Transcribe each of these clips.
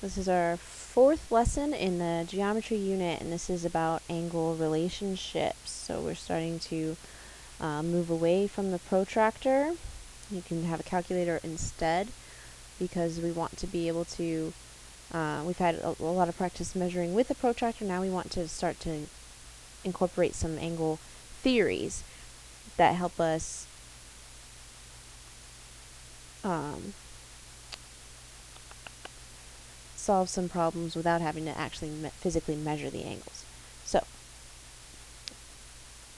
This is our fourth lesson in the geometry unit, and this is about angle relationships. So we're starting to move away from the protractor. You can have a calculator instead because we want to be able to, we've had a lot of practice measuring with the protractor. Now we want to start to incorporate some angle theories that help us solve some problems without having to actually physically measure the angles. So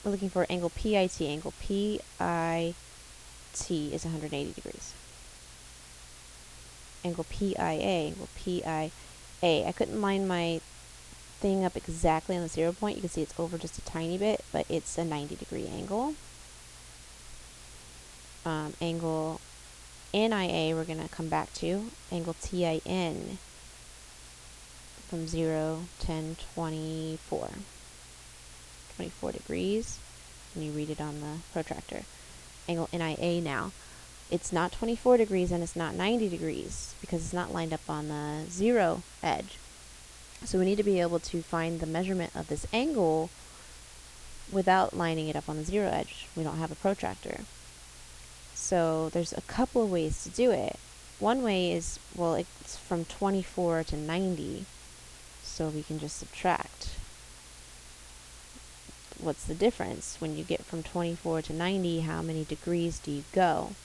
we're looking for angle PIT. Angle PIT is 180 degrees. Angle PIA, I couldn't line my thing up exactly on the 0 point. You can see it's over just a tiny bit, but it's a 90-degree angle. Angle NIA we're going to come back to. Angle TIN from 0, 10, 24. 24 degrees, and you read it on the protractor. Angle NIA now. It's not 24 degrees and it's not 90 degrees because it's not lined up on the 0 edge. So we need to be able to find the measurement of this angle without lining it up on the 0 edge. We don't have a protractor. So there's a couple of ways to do it. One way is, well, it's from 24 to 90, so we can just subtract. What's the difference? When you get from 24 to 90, how many degrees do you go?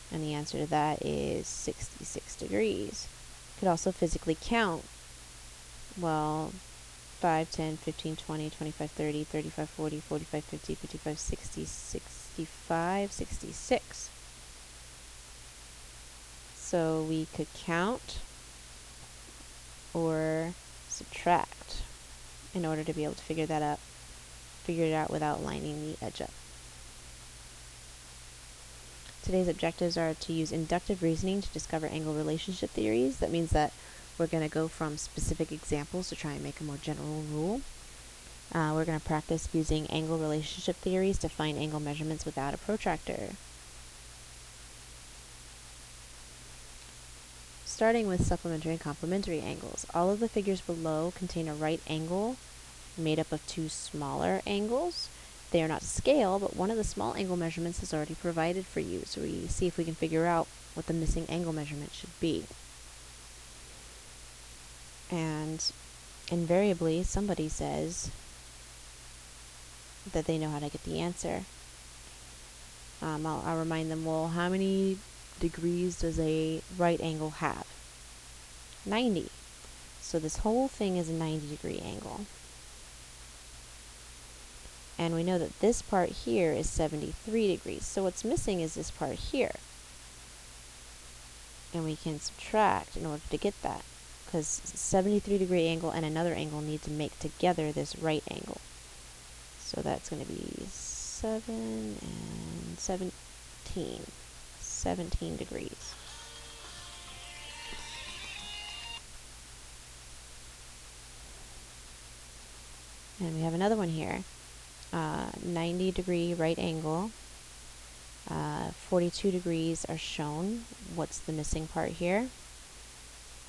And the answer to that is 66 degrees. You could also physically count. Well, 5, 10, 15, 20, 25, 30, 35, 40, 45, 50, 55, 60, 65, 66. So we could count or subtract in order to be able to figure it out without lining the edge up. Today's objectives are to use inductive reasoning to discover angle relationship theories. That means that we're going to go from specific examples to try and make a more general rule. We're going to practice using angle relationship theories to find angle measurements without a protractor. Starting with supplementary and complementary angles. All of the figures below contain a right angle made up of two smaller angles. They are not to scale, but one of the small angle measurements is already provided for you, so we see if we can figure out what the missing angle measurement should be. And invariably, somebody says that they know how to get the answer. I'll remind them, well, how many degrees does a right angle have? 90. So this whole thing is a 90-degree angle. And we know that this part here is 73 degrees. So what's missing is this part here. And we can subtract in order to get that, because 73-degree angle and another angle need to make together this right angle. So that's going to be 7 and 17. 17 degrees. And we have another one here. 90-degree right angle. 42 degrees are shown. What's the missing part here?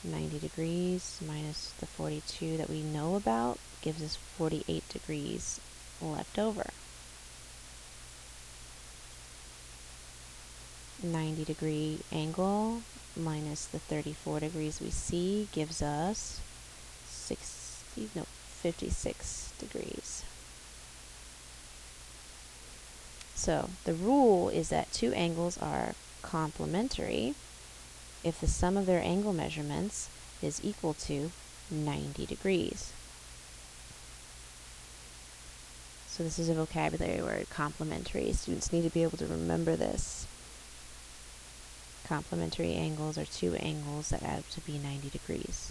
90 degrees minus the 42 that we know about gives us 48 degrees left over. 90-degree angle minus the 34 degrees we see gives us 56 degrees. So the rule is that two angles are complementary if the sum of their angle measurements is equal to 90 degrees. So this is a vocabulary word, complementary. Students need to be able to remember this. Complementary angles are two angles that add up to be 90 degrees.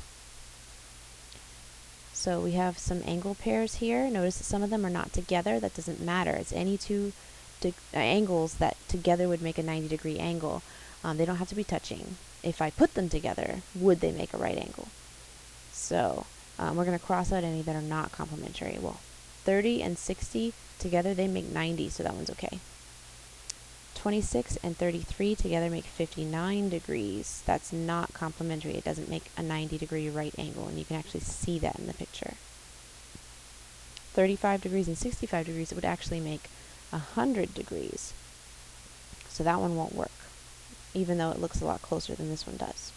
So we have some angle pairs here. Notice that some of them are not together. That doesn't matter. It's any two angles that together would make a 90-degree angle. They don't have to be touching. If I put them together, would they make a right angle? So we're going to cross out any that are not complementary. Well, 30 and 60 together, they make 90, so that one's okay. 26 and 33 together make 59 degrees. That's not complementary. It doesn't make a 90-degree right angle, and you can actually see that in the picture. 35 degrees and 65 degrees, it would actually make 100 degrees. So that one won't work, even though it looks a lot closer than this one does.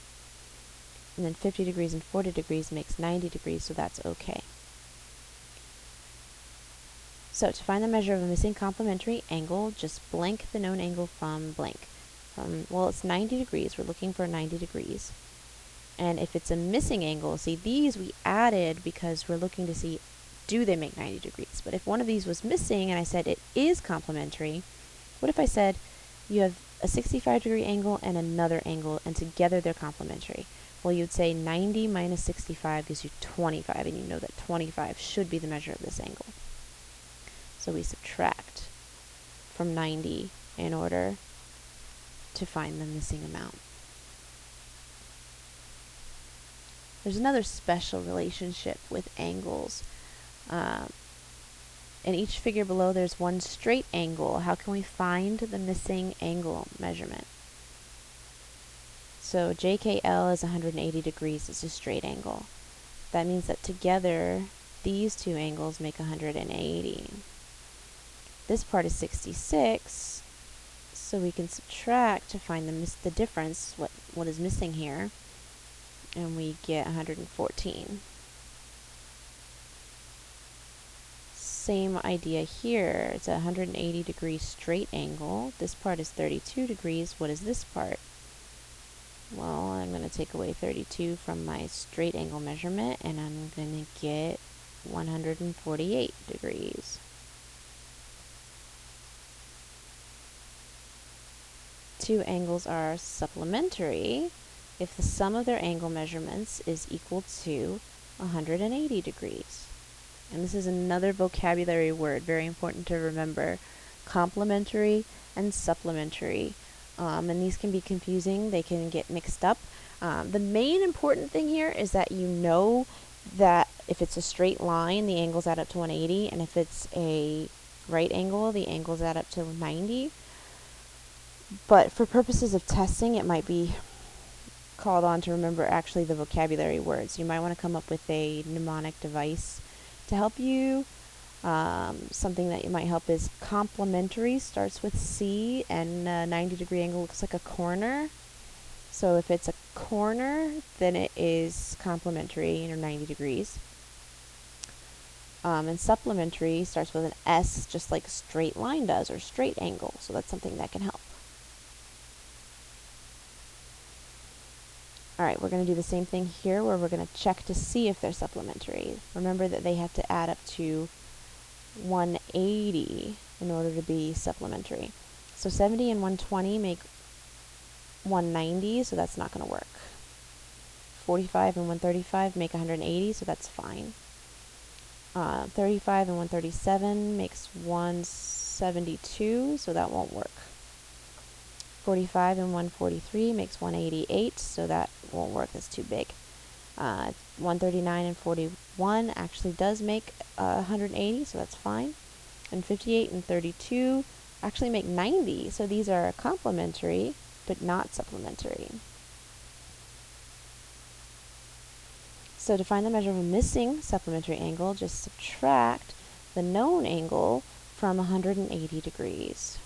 And then 50 degrees and 40 degrees makes 90 degrees, so that's okay. So to find the measure of a missing complementary angle, just blank the known angle from blank. Well, it's 90 degrees. We're looking for 90 degrees. And if it's a missing angle, see, these we added because we're looking to see, do they make 90 degrees? But if one of these was missing and I said it is complementary, what if I said you have a 65-degree angle and another angle, and together they're complementary? Well, you'd say 90 minus 65 gives you 25, and you know that 25 should be the measure of this angle. So we subtract from 90 in order to find the missing amount. There's another special relationship with angles. In each figure below, there's one straight angle. How can we find the missing angle measurement? So JKL is 180 degrees. It's a straight angle. That means that together, these two angles make 180. This part is 66, so we can subtract to find the difference, what is missing here, and we get 114. Same idea here. It's a 180 degree straight angle. This part is 32 degrees. What is this part? Well, I'm going to take away 32 from my straight angle measurement, and I'm going to get 148 degrees. Two angles are supplementary if the sum of their angle measurements is equal to 180 degrees. And this is another vocabulary word, very important to remember. Complementary and supplementary. And these can be confusing. They can get mixed up. The main important thing here is that you know that if it's a straight line, the angles add up to 180. And if it's a right angle, the angles add up to 90. But for purposes of testing, it might be called on to remember actually the vocabulary words. You might want to come up with a mnemonic device to help you. Something that might help is complementary, starts with C, and a 90-degree angle looks like a corner. So if it's a corner, then it is complementary, 90 degrees. And supplementary starts with an S, just like straight line does, or straight angle. So that's something that can help. Alright, we're going to do the same thing here where we're going to check to see if they're supplementary. Remember that they have to add up to 180 in order to be supplementary. So 70 and 120 make 190, so that's not going to work. 45 and 135 make 180, so that's fine. 35 and 137 makes 172, so that won't work. 45 and 143 makes 188, so that won't work, that's too big. 139 and 41 actually does make 180, so that's fine. And 58 and 32 actually make 90, so these are complementary, but not supplementary. So to find the measure of a missing supplementary angle, just subtract the known angle from 180 degrees.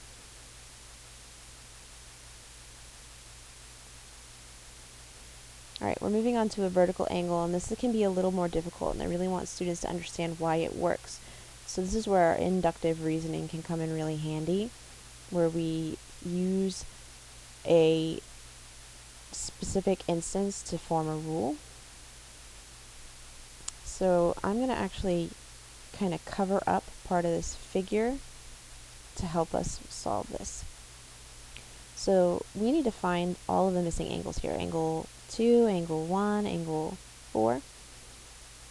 Alright, we're moving on to a vertical angle, and this can be a little more difficult, and I really want students to understand why it works. So this is where our inductive reasoning can come in really handy, where we use a specific instance to form a rule. So I'm going to actually kind of cover up part of this figure to help us solve this. So we need to find all of the missing angles here. Angle 2, angle 1, angle 4.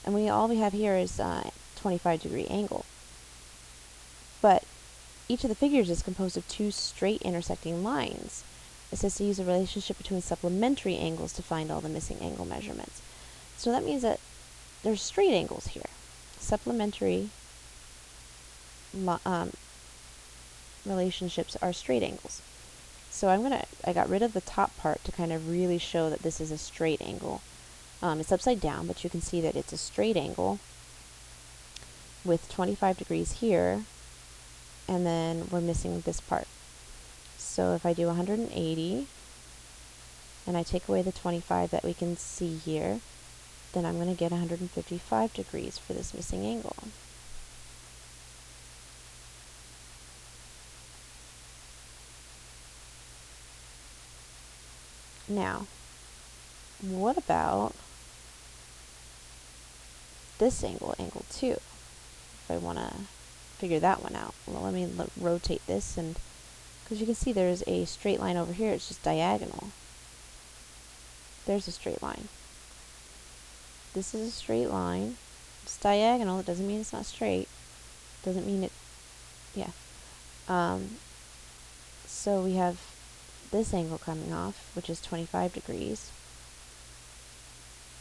And all we have here is a 25-degree angle. But each of the figures is composed of two straight intersecting lines. It says to use a relationship between supplementary angles to find all the missing angle measurements. So that means that there's straight angles here. Supplementary relationships are straight angles. So I got rid of the top part to kind of really show that this is a straight angle. It's upside down, but you can see that it's a straight angle with 25 degrees here, and then we're missing this part. So if I do 180, and I take away the 25 that we can see here, then I'm going to get 155 degrees for this missing angle. Now, what about this angle, angle 2? If I want to figure that one out. Well, let me rotate this, and because you can see there's a straight line over here, it's just diagonal. There's a straight line. This is a straight line. It's diagonal. It doesn't mean it's not straight. Doesn't mean it, yeah. So we have this angle coming off, which is 25 degrees.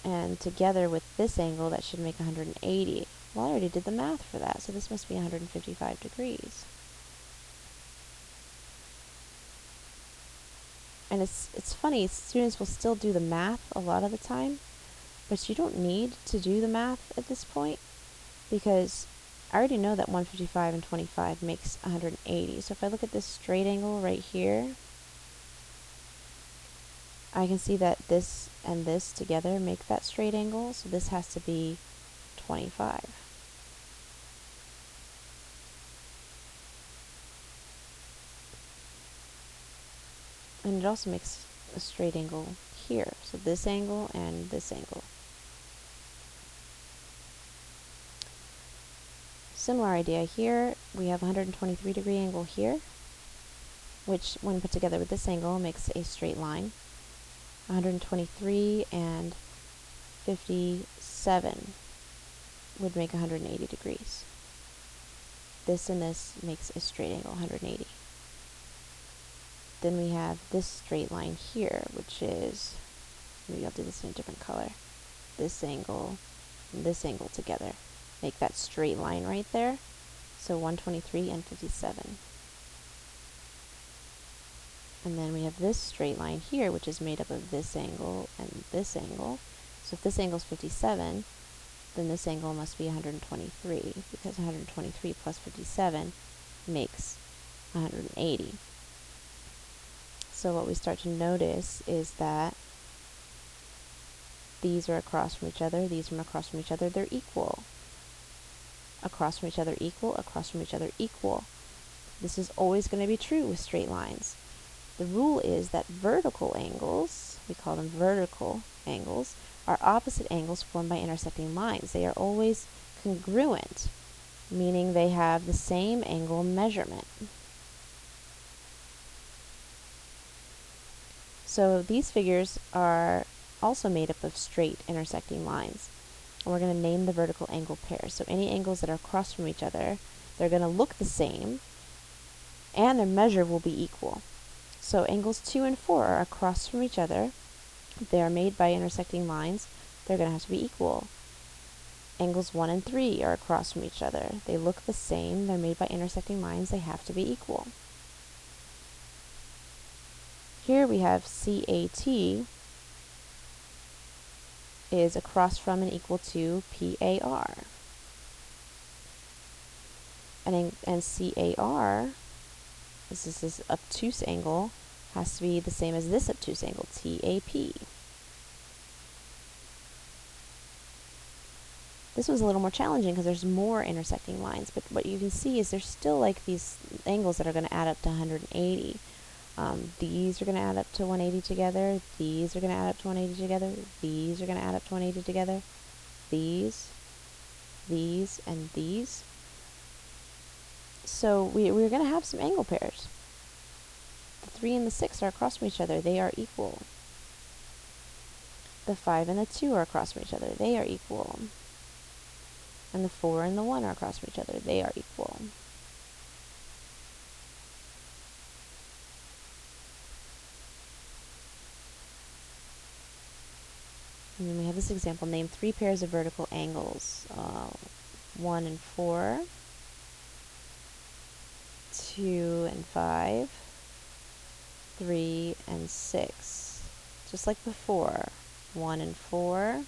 And together with this angle, that should make 180. Well, I already did the math for that, so this must be 155 degrees. And it's funny, students will still do the math a lot of the time, but you don't need to do the math at this point, because I already know that 155 and 25 makes 180. So if I look at this straight angle right here, I can see that this and this together make that straight angle, so this has to be 25. And it also makes a straight angle here, so this angle and this angle. Similar idea here, we have a 123 degree angle here, which when put together with this angle makes a straight line. 123 and 57 would make 180 degrees. This and this makes a straight angle, 180. Then we have this straight line here, which is, maybe I'll do this in a different color. This angle and this angle together make that straight line right there. So 123 and 57. And then we have this straight line here, which is made up of this angle and this angle. So if this angle is 57, then this angle must be 123, because 123 plus 57 makes 180. So what we start to notice is that these are across from each other, these are across from each other, they're equal. Across from each other equal, across from each other equal. This is always going to be true with straight lines. The rule is that vertical angles, we call them vertical angles, are opposite angles formed by intersecting lines. They are always congruent, meaning they have the same angle measurement. So these figures are also made up of straight intersecting lines. And we're going to name the vertical angle pairs. So any angles that are across from each other, they're going to look the same, and their measure will be equal. So angles 2 and 4 are across from each other. They are made by intersecting lines. They're going to have to be equal. Angles 1 and 3 are across from each other. They look the same. They're made by intersecting lines. They have to be equal. Here we have CAT is across from and equal to PAR. And CAR, this is this obtuse angle, has to be the same as this obtuse angle, TAP. This was a little more challenging because there's more intersecting lines, but what you can see is there's still like these angles that are going to add up to 180. These are going to add up to 180 together. These are going to add up to 180 together. These are going to add up to 180 together. These, and these. So we're going to have some angle pairs. The 3 and the 6 are across from each other. They are equal. The 5 and the 2 are across from each other. They are equal. And the 4 and the 1 are across from each other. They are equal. And then we have this example. Name 3 pairs of vertical angles. 1 and 4. 2 and 5. 3, and 6. Just like before. 1 and 4,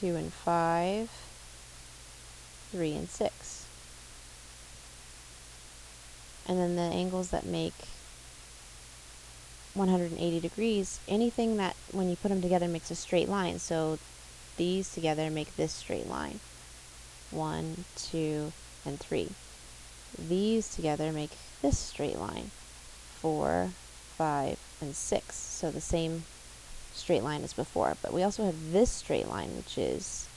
2 and 5, 3 and 6. And then the angles that make 180 degrees, anything that when you put them together makes a straight line. So these together make this straight line. 1, 2, and 3. These together make this straight line. 4, 5, and 6. So the same straight line as before. But we also have this straight line, which is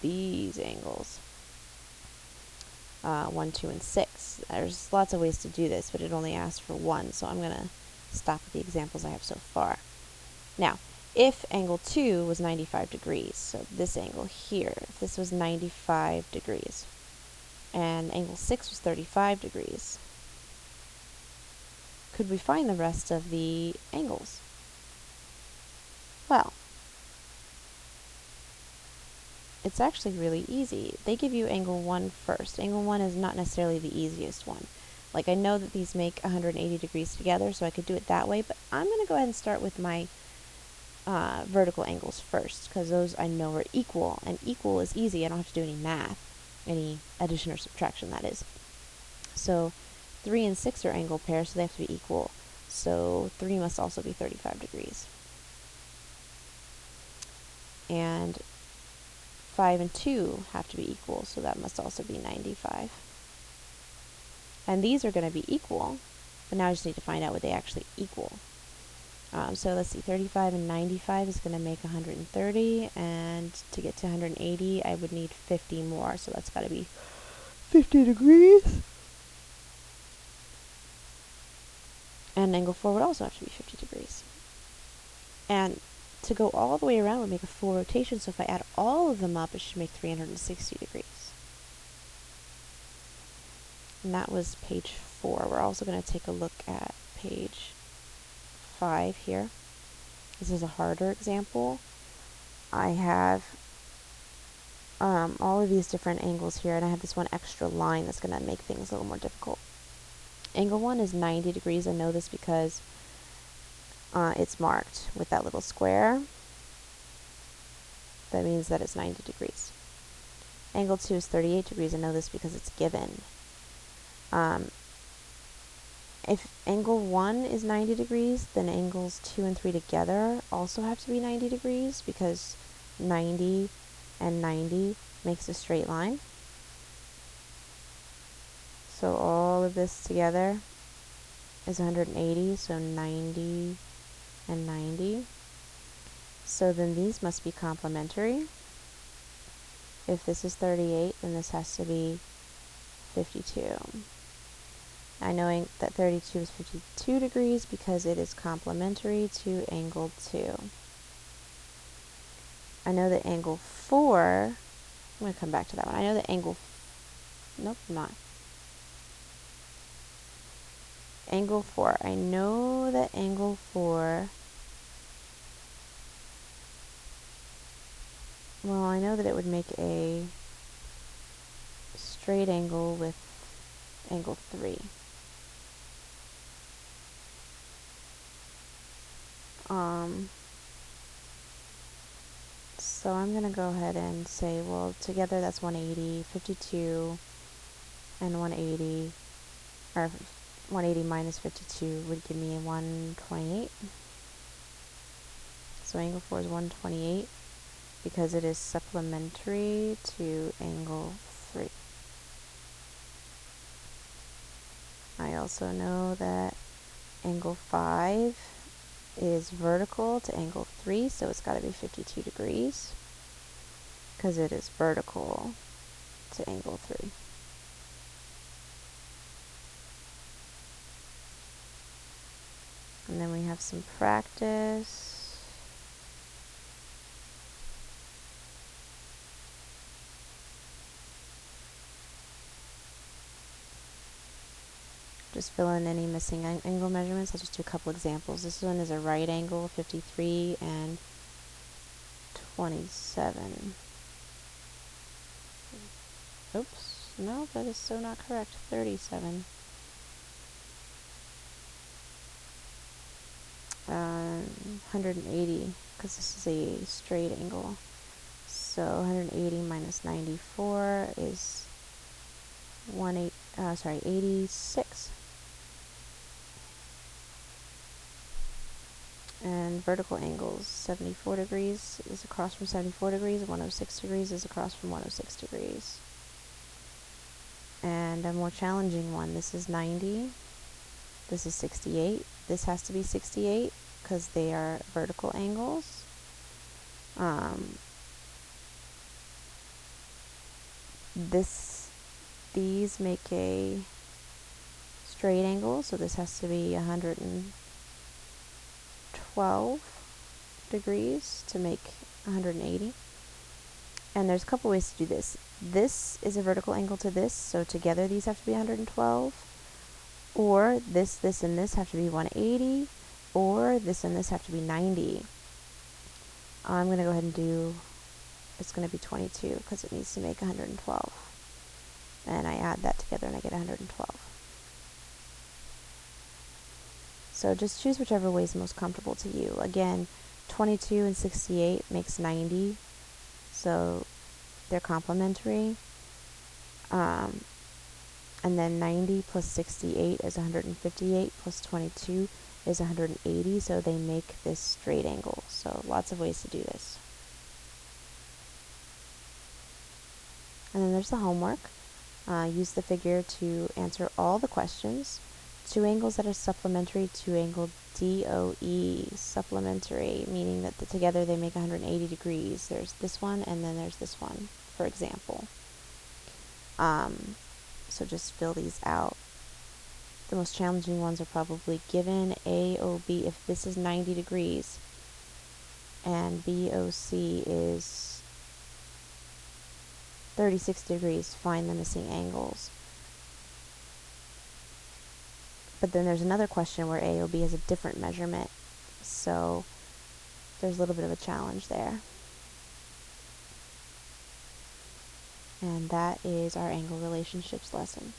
these angles. 1, 2, and 6. There's lots of ways to do this, but it only asks for one, so I'm going to stop with the examples I have so far. Now, if angle 2 was 95 degrees, so this angle here, if this was 95 degrees, and angle 6 was 35 degrees, could we find the rest of the angles? Well, it's actually really easy. They give you angle 1 first. Angle 1 is not necessarily the easiest one. Like, I know that these make 180 degrees together, so I could do it that way, but I'm going to go ahead and start with my vertical angles first, because those I know are equal, and equal is easy. I don't have to do any math, any addition or subtraction, that is. So 3 and 6 are angle pairs, so they have to be equal. So 3 must also be 35 degrees. And 5 and 2 have to be equal, so that must also be 95. And these are going to be equal, but now I just need to find out what they actually equal. So let's see, 35 and 95 is going to make 130, and to get to 180, I would need 50 more, so that's got to be 50 degrees. And angle 4 would also have to be 50 degrees. And to go all the way around would make a full rotation, so if I add all of them up, it should make 360 degrees. And that was page 4. We're also going to take a look at page 5 here. This is a harder example. I have all of these different angles here, and I have this one extra line that's going to make things a little more difficult. Angle 1 is 90 degrees. I know this because it's marked with that little square. That means that it's 90 degrees. Angle 2 is 38 degrees. I know this because it's given. If angle 1 is 90 degrees, then angles 2 and 3 together also have to be 90 degrees, because 90 and 90 makes a straight line. So all of this together is 180, so 90 and 90. So then these must be complementary. If this is 38, then this has to be 52. I know that 32 is 52 degrees because it is complementary to angle 2. I know that angle 4, I'm going to come back to that one. I know that angle, nope, I'm not. Angle 4, I know that angle 4, well, I know that it would make a straight angle with angle 3. So I'm going to go ahead and say, well, together that's 180, 52, and 180, or 180 minus 52 would give me 128. So angle 4 is 128 because it is supplementary to angle 3. I also know that angle 5 is vertical to angle 3, so it's got to be 52 degrees because it is vertical to angle 3. And then we have some practice. Just fill in any missing angle measurements. I'll just do a couple examples. This one is a right angle, 53 and 27. Oops, no, that is so not correct. 37. 180, because this is a straight angle. So 180 minus 94 is 86. And vertical angles, 74 degrees is across from 74 degrees, 106 degrees is across from 106 degrees. And a more challenging one, this is 90, this is 68. This has to be 68 because they are vertical angles. These make a straight angle, so this has to be 112 degrees to make 180. And there's a couple ways to do this. This is a vertical angle to this, so together these have to be 112. Or this, and this have to be 180. Or this and this have to be 90. I'm going to go ahead and do, it's going to be 22 because it needs to make 112. And I add that together and I get 112. So just choose whichever way is most comfortable to you. Again, 22 and 68 makes 90. So they're complementary. And then 90 plus 68 is 158 plus 22 is 180. So they make this straight angle. So lots of ways to do this. And then there's the homework. Use the figure to answer all the questions. Two angles that are supplementary to angle DOE, supplementary, meaning that together they make 180 degrees. There's this one and then there's this one, for example. So just fill these out. The most challenging ones are probably given AOB, if this is 90 degrees and BOC is 36 degrees, find the missing angles. But then there's another question where AOB has a different measurement, so there's a little bit of a challenge there. And that is our angle relationships lesson.